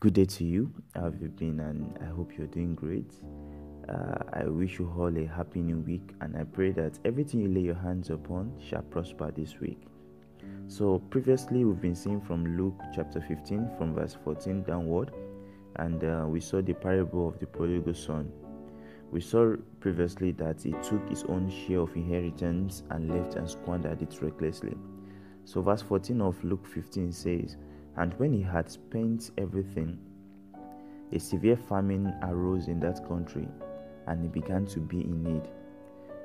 Good day to you. How have you been? And I hope you're doing great. I wish you all a happy new week, and I pray that everything you lay your hands upon shall prosper this week. So, previously, we've been seeing from Luke chapter 15, from verse 14 downward, and we saw the parable of the prodigal son. We saw previously that he took his own share of inheritance and left and squandered it recklessly. So, verse 14 of Luke 15 says, "And when he had spent everything, a severe famine arose in that country, and he began to be in need."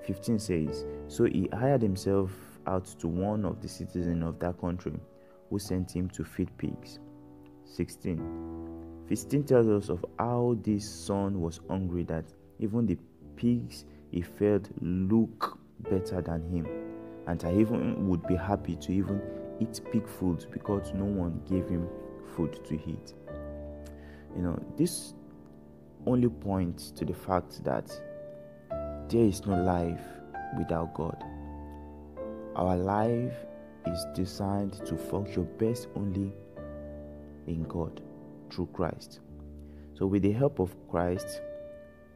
15 says, "So he hired himself out to one of the citizens of that country, who sent him to feed pigs." 16 tells us of how this son was hungry that even the pigs he fed look better than him, and I even would be happy to even eat pig food because no one gave him food to eat. This only points to the fact that there is no life without God. Our life is designed to function best only in God through Christ. So with the help of Christ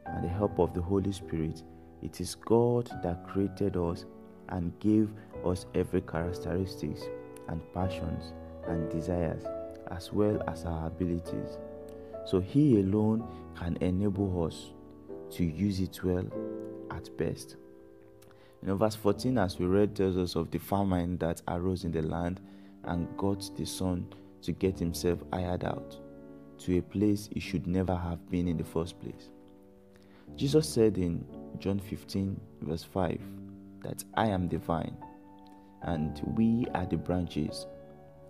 and the help of the Holy Spirit, it is God that created us and gave us every characteristics and passions and desires, as well as our abilities. So He alone can enable us to use it well at best. Verse 14, as we read, tells us of the famine that arose in the land and got the son to get himself hired out to a place he should never have been in the first place. Jesus said in John 15, verse 5, that I am the vine, and we are the branches,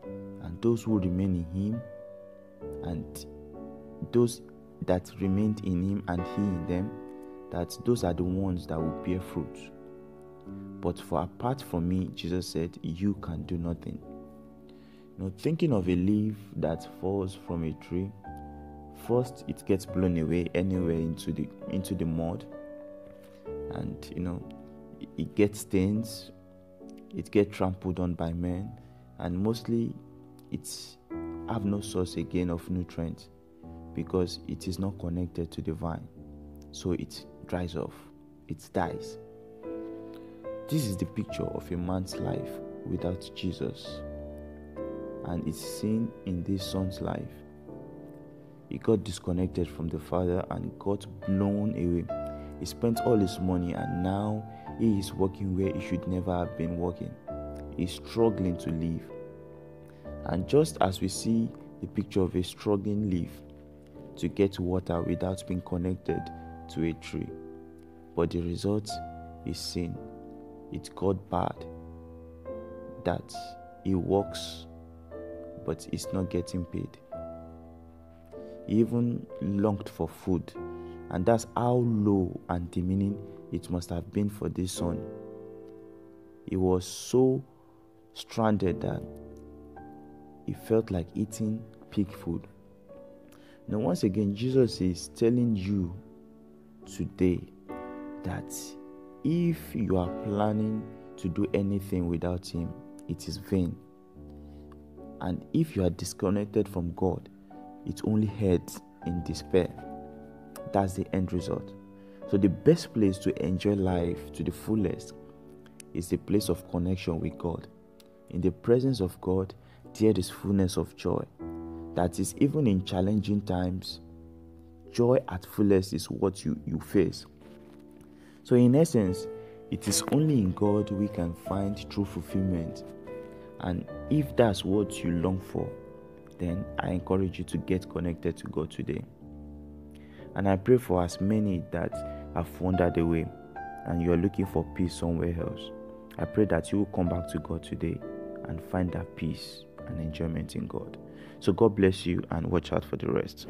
and those who remain in him, and those that remained in him and he in them, that those are the ones that will bear fruit. But for apart from me, Jesus said, you can do nothing. Thinking of a leaf that falls from a tree, first it gets blown away anywhere into the mud, and it gets stains, it gets trampled on by men, and mostly it's have no source again of nutrients because it is not connected to the vine. So it dries off, it dies. This is the picture of a man's life without Jesus, and it's seen in this son's life. He got disconnected from the Father and got blown away. He spent all his money, and now he is working where he should never have been working. He's struggling to live. And just as we see the picture of a struggling leaf to get water without being connected to a tree, but the result is sin. It got bad, that he works but is not getting paid. He even longed for food, and that's how low and demeaning it must have been for this son. He was so stranded that he felt like eating pig food. Now, once again, Jesus is telling you today that if you are planning to do anything without him, it is vain. And if you are disconnected from God, it only heads in despair. That's the end result. So the best place to enjoy life to the fullest is the place of connection with God. In the presence of God, there is fullness of joy. That is, even in challenging times, joy at fullest is what you face. So in essence, it is only in God we can find true fulfillment. And if that's what you long for, then I encourage you to get connected to God today. And I pray for as many that have wandered away and you are looking for peace somewhere else. I pray that you will come back to God today and find that peace and enjoyment in God. So God bless you, and watch out for the rest.